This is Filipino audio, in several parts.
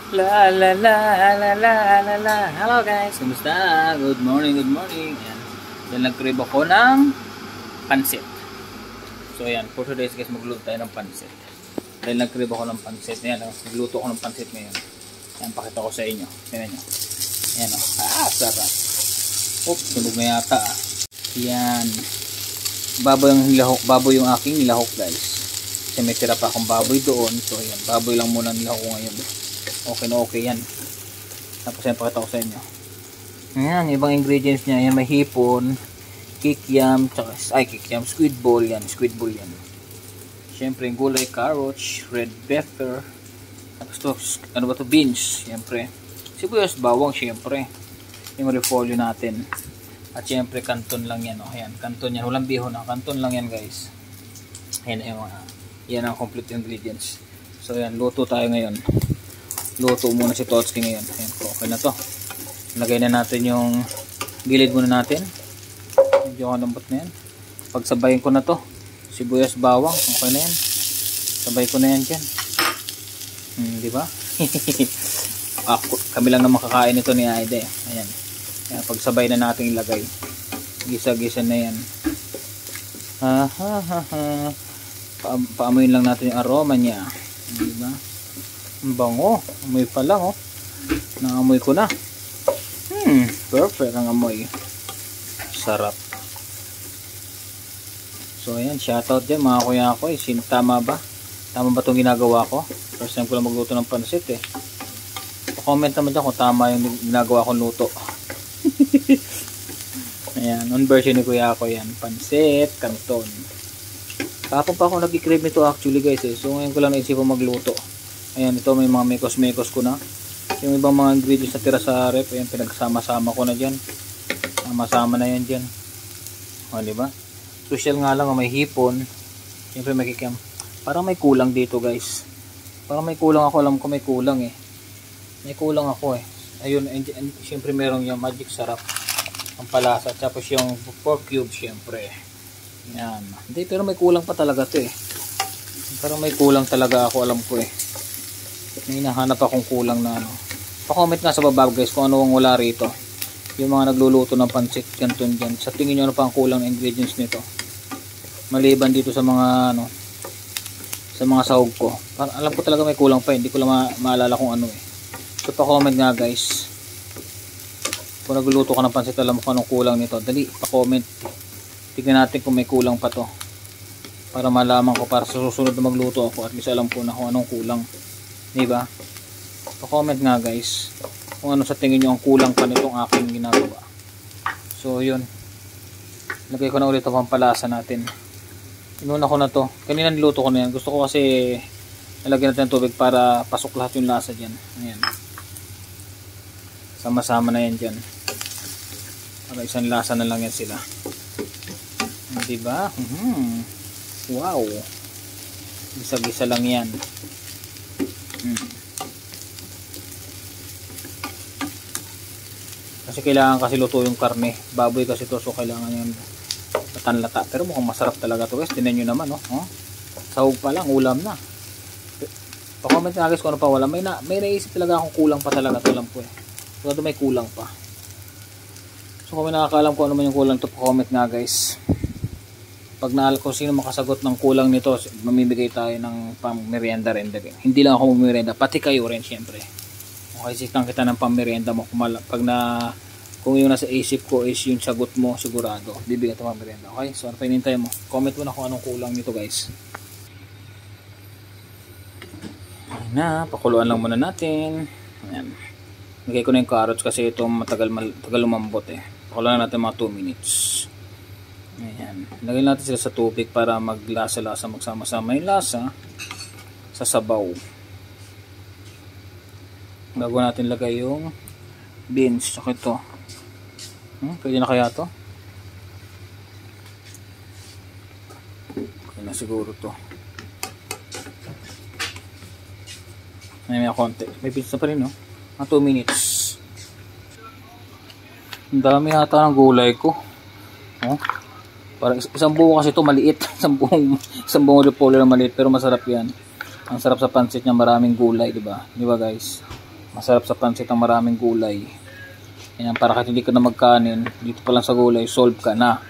La la la la la la la. Hello guys, kumusta? Good morning, good morning. Yan. Yan nag-crib ako ng pansit. So yan, for today's guys, magluto tayo ng pansit. Dahil nag-crib ako ng pansit. Yan, nagluto ako ng pansit ngayon. Yan, pakita ko sa inyo. Tingnan nyo. Yan o. Sarap. Oops, sunog na yata Yan. Baboy yung aking nilahok guys. Kasi may tira pa akong baboy doon. So yan, baboy lang muna nilahok ko ngayon. Okay na okay yan. Tapos yan, pakita ko sa inyo. Ayan, ibang ingredients niya. Yan, may hipon, kikiam, kikiam, squid ball yan. Squid ball yan. Siyempre, gulay, carrots, red pepper. Tapos to, ano ba to? Beans, siyempre. Sibuyas, bawang, siyempre. Yung repolyo natin. At siyempre, kanton lang yan. Ayan, kanton yan. Walang bihon na. Kanton lang yan, guys. Ayan, yan ang complete ingredients. So, yan, luto tayo ngayon. Luto muna si Totski ngayon. Ayan po, okay na to. Lagay na natin yung gilid muna natin. Medyo lambot na yan. Pagsabayin ko na to. Sibuyas, bawang, okay na yan. Sabay ko na yan dyan. Diba? Kami lang na makakain ito ni Aida. Ayan. Ayan. Pagsabay na natin ilagay. Gisa-gisa na yan. Paamuyin lang natin yung aroma niya. Diba? Ang bango. Amoy pa lang oh. Naamoy ko na. Perfect ang amoy. Sarap. So ayan, shoutout dyan mga kuya ko. Tama ba? Tama ba itong ginagawa ko? First time ko lang magluto ng pansit eh. Pa-comment naman dyan kung tama yung ginagawa kong luto. Ayan, on version ni kuya ko yan. Pansit, kanton. Kapag pa ako nag-crave nito actually guys eh. So ngayon ko lang naisipan magluto. Ayan, ito may mga mekos-mekos ko na. Yung ibang mga ingredients na tira sa rep, ayan, pinagsama-sama ko na dyan. Sama-sama na yan dyan. O, diba? Social nga lang, may hipon. Siyempre may kikiam. Parang may kulang dito guys. Parang may kulang ako, alam ko may kulang eh. May kulang ako eh. Ayun, and siyempre merong yung magic sarap. Ang palasa. Tapos yung pork cube siyempre. Yan. Hindi, pero may kulang pa talaga to eh. Parang may kulang talaga ako, alam ko eh. May hinahanap akong kulang na ano. Pa-comment nga sa baba guys kung ano ang wala rito. Yung mga nagluluto ng pansit kanton dyan. Sa tingin nyo ano pa ang kulang na ingredients nito. Maliban dito sa mga ano, sa mga sahog ko. Alam ko talaga may kulang pa. Hindi ko lang maalala kung ano eh. So pa-comment nga guys. Kung nagluluto ka ng pansit, alam mo kung anong kulang nito. Dali, pa-comment. Tignan natin kung may kulang pa to. Para malaman ko, para sa susunod na magluto ako, at least alam ko na kung anong kulang. Diba? Pa-comment nga guys kung ano sa tingin nyo ang kulang pa nitong aking ginagawa. So yun, lagay ko na ulit ang pampalasa natin. Inuna ko na to. Kanina niluto ko na yan. Gusto ko kasi nalagyan natin ng tubig para pasok lahat yung lasa dyan. Ayan. Sama-sama na yan dyan. Para isang lasa na lang yan sila. Diba? Wow. Gisa-gisa lang yan. Kasi kailangan kasi luto yung karne. Baboy kasi to, so kailangan yung latan-lata. Pero mukhang masarap talaga to guys. Tinan nyo naman oh. Sahog pa lang, ulam na. Pa-comment nga guys kung ano pa wala. May naisip talaga akong kulang pa talaga to, alam ko eh. So may kulang pa. So kung may nakakaalam ko ano man yung kulang to, pa-comment nga guys. Pag naalala ko sino makasagot ng kulang nito, mamimigay tayo ng pang-merienda rin. Hindi lang ako merienda, pati kayo rin syempre. Okay, sitang kita ng pang-merienda mo. Kung yung nasa isip ko is yung sagot mo, sigurado bibigyan ito pang-merienda. Okay, so ano pa hinintay mo? Comment mo na kung anong kulang nito guys. Ayan na, pakuluan lang muna natin. Ayan. Lagay ko na yung carrots kasi ito matagal lumambot eh. Pakuluan na natin mga 2 minutes. Ayan. Lagay natin sila sa tubig para maglasa-lasa, magsama-sama yung lasa sa sabaw. Bago natin lagay yung beans. Saka ito. Pwede na kaya to? Okay na siguro to. May konti. May beans na pa rin no? 2 minutes. Ang dami yata ng gulay ko. Parang isang buo kasi ito maliit. Isang buong repolyo na maliit pero masarap yan. Ang sarap sa pansit niya, maraming gulay, di ba? Di ba guys? Masarap sa pansit ang maraming gulay. Ayan, para kahit hindi ka na magkanin, dito pa lang sa gulay, solve ka na.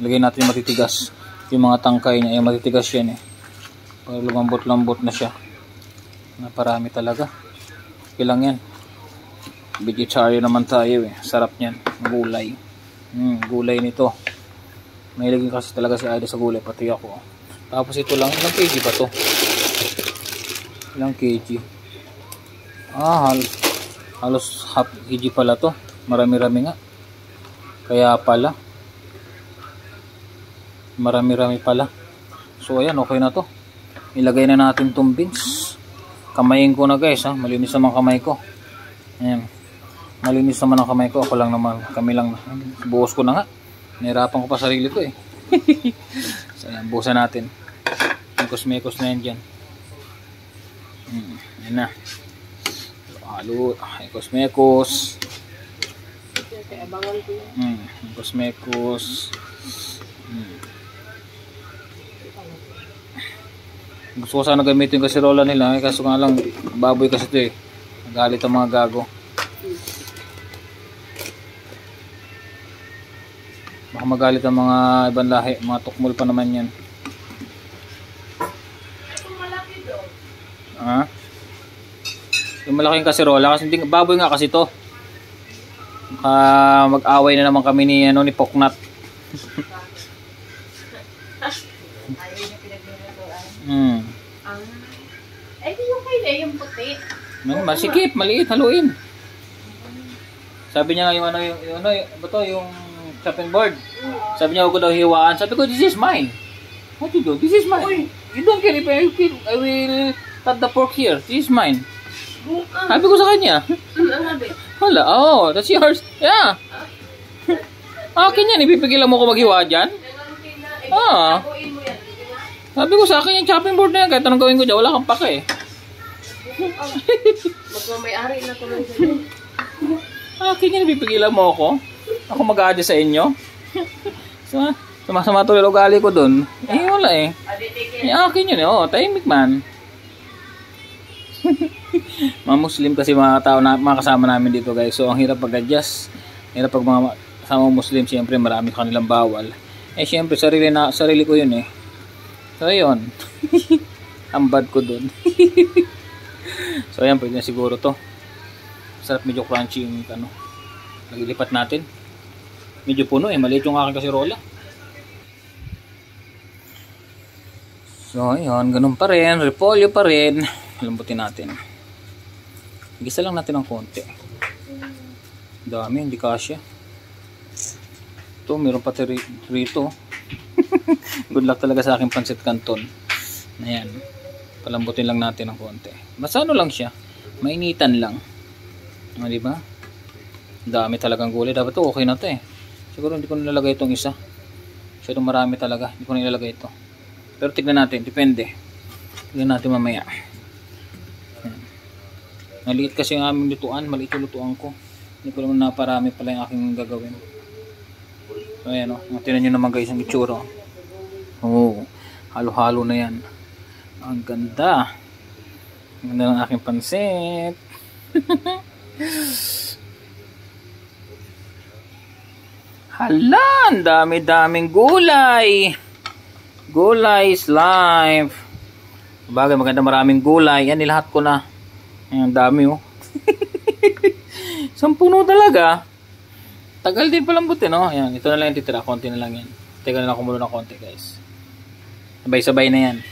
Ilagay natin yung matitigas. Yung mga tangkay niya, yung matitigas yan eh. Para lumambot-lambot na siya. Naparami talaga. Okay lang yan. Vegetarian naman tayo eh. Sarap niyan. Gulay. Gulay nito. May lagay kasi talaga si Aida sa gulay. Pati ako. Tapos ito lang. Ilang kg ba to? Ilang kg? Halos half kg pala to. Marami-rami nga. Kaya pala. Marami-rami pala. So ayan, okay na to. Ilagay na natin tong beans. Kamayin ko na guys ha. Malinis naman kamay ko. Ayan. Malinis naman ang kamay ko. Ako lang naman. Kami lang na. Buhos ko na nga. Nahirapan ko pa sarili ko eh. So ayan, buhusan natin. Mekos-mekos na yan dyan. Ayan na. Halo. Mekos-mekos. Mekos-mekos. Gusto ko sana gamitin kasi rola nila. Kaso nga lang, baboy kasi ito eh. Nagalit ang mga gago. Baka magalit ang mga ibang lahi. Mga tukmol pa naman yan. Yung malaking kaserola. Kasi hindi, baboy nga kasi to. Mag-away na naman kami ni Poknat. Ay, di yung kayo yung puti. Masikip, maliit, haluin. Sabi niya yung yung chopping board. Sabi niya ako daw hiwaan. Sabi ko, this is mine. What you do? This is mine. You don't care if I will cut the pork here. This is mine. Sabi ko sa kanya. Hala, oh, that's yours. Yeah. Akin yan, ipipigilan mo ko maghiwa dyan? Sabi ko sa akin yung chopping board na yan, kahit anong gawin ko dyan, wala kang pake eh. Magmamayari na tuloy sa inyo. Akin yan, ipipigilan mo ako? Ako mag-a-adjust sa inyo? Sumasama tuloy ugali ko dun. Eh, wala eh. Akin yun eh, tahimik man. Mga Muslim kasi mga tao na mga kasama namin dito guys. So ang hirap pag-adjust. Hirap pag mga kasama Muslim, siyempre marami kanilang bawal. Eh siyempre sarili ko yun eh. So ayun. Ang bad ko dun. So ayan, pwede na siguro to. Sarap, medyo crunchy yung naglilipat natin. Medyo puno eh, maliit yung aking kaserola. So ayun, ganun pa rin, repolyo pa rin. Lambutin natin. Gisa lang natin ng konti. Dami, hindi kasya. Ito, meron pa rito. Good luck talaga sa aking pansit canton. Ayan. Palambutin lang natin ng konti. Basta lang siya. Mainitan lang. Diba? Dami talagang gulay. Dapat to okay na to eh. Siguro hindi ko nilalagay itong isa. Masyadong marami talaga. Hindi ko nilalagay ito. Pero tignan natin. Depende. Tignan natin mamaya. Maliit kasi ang aming lutuan. Maliit yung lutuan ko. Hindi ko naman naparami pala yung aking gagawin. So ayan o. Tinan nyo naman guys ang itsura. Oo. Halo-halo na yan. Ang ganda. Ang ganda ng aking pansit. Hala, ang dami-daming gulay. Gulay is life. Bagay, maganda, maraming gulay. Yan, nilahat ko na. Ayan, dami oh. Sampuno talaga. Tagal din palambutin oh. Ayan, ito na lang yung titira. Konti na lang yan. Teka na lang kumulo ng konti guys. Sabay-sabay na yan.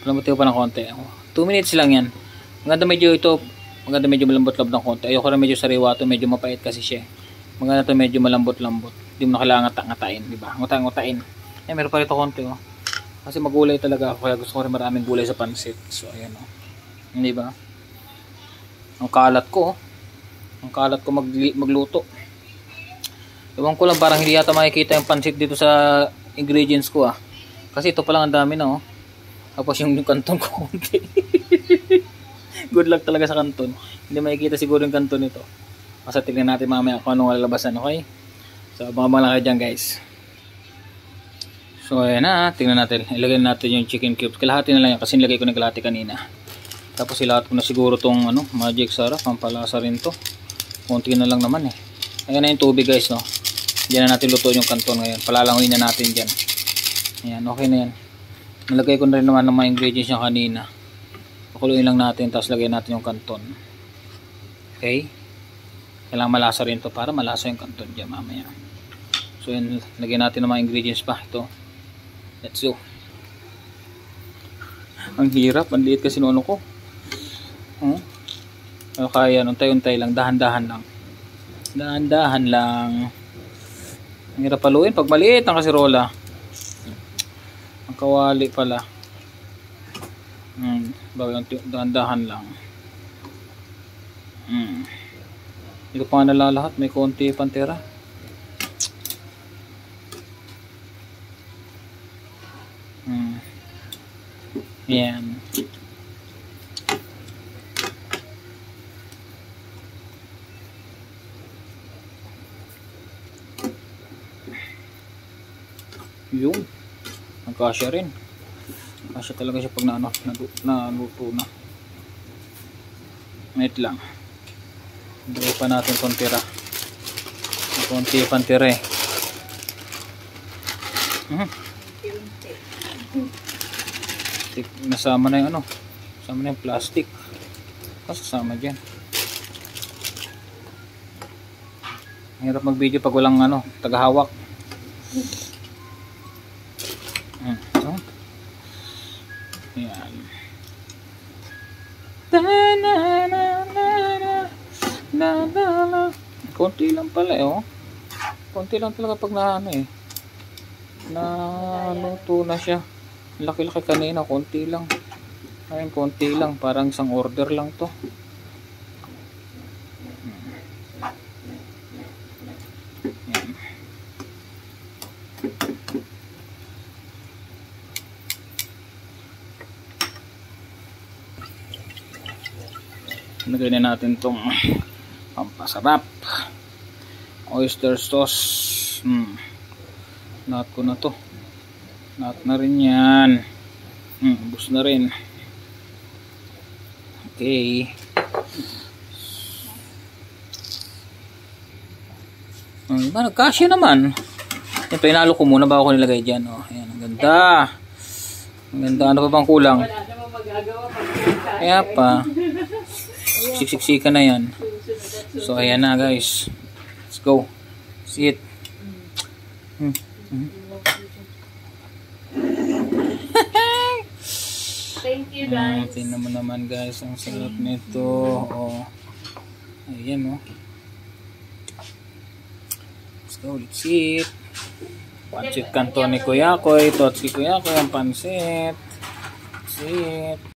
Palambutin ko pa ng konti. 2 minutes lang yan. Maganda medyo ito. Maganda medyo malambot-lambot ng konti. Ayoko na medyo sariwa ito. Medyo mapait kasi siya. Maganda ito medyo malambot-lambot. Hindi mo na kailangan ngatain. Diba? Ngutain. Eh, meron pa rito konti oh. Kasi magulay talaga ako. Kaya gusto ko rin maraming gulay sa pansit. So, ayan oh. Diba? Ang kalat ko. Ang kalat ko magluto. Ewan ko lang, parang hindi yata makikita yung pansit dito sa ingredients ko ah. Kasi ito pa lang ang dami na oh. Tapos yung kanton ko konti. Good luck talaga sa kanton. Hindi makikita siguro yung kanton nito. Kasi tignan natin mamaya kung anong lalabasan, okay? So abang-abang lang kayo dyan guys. So ayan na, tingnan natin. Ilagay natin yung chicken cubes. Kalahati na lang yan kasi nilagay ko ng kalahati kanina. Tapos ilahat ko na siguro tong ano, magic sarap, pampalasa rin to. Konti na lang naman eh. Ayan na yung tubig guys, no. Diyan na natin lutuin yung kanton ngayon. Palalangoyin na natin dyan. Ayan, okay na yan. Nalagay ko na rin naman ng mga ingredients niya kanina. Pakuluin lang natin, tapos lagay natin yung kanton. Okay. Kailangan malasa rin to para malasa yung kanton dyan mamaya. So yan, lagyan natin ng mga ingredients pa. Ito. Let's go. Ang hirap, ang liit kasi noon ko. Pero kaya, untay-untay lang, dahan-dahan lang. Dahan-dahan lang. Ang hirap paluin pag maliit ang kasirola. Ang kawali pala. Dahan-dahan lang. Hindi ko pa nga nalalahat, may konti pantera. Yan. Yung nagkasya rin. Kasya talaga siya pag naluto na. Wait lang. Dito pa natin kontira. Konti pantira eh. Nasama na yung ano. Nasama na yung plastic. Kasama dyan. Hirap mag video pag walang ano, tagahawak. Yan. Konti lang pala eh, oh. Konti lang talaga pag naano eh. Naluto na siya. Laki-laki kanina, konti lang. Ayun, konti lang, parang isang order lang to. Yan. Lagay na natin tong pampasarap. Oyster sauce. Lahat ko na to. Lahat na rin yan. Ubus na rin. Okay. Nagkasya naman. Yan, pinalo ko muna bago ko nilagay dyan. Oh, ayan, ang ganda. Ang ganda. Ano pa bang kulang? Kaya pa. Siksika na yan. So ayan na guys. Let's go. See it. Thank you guys. Tingnan mo naman guys, ang sarap nito. Oh. Ayan oh. Let's go, let's eat. Pancit kanton ni Kuya Koy. Ito si Kuya Koy ang pansit. Let's eat.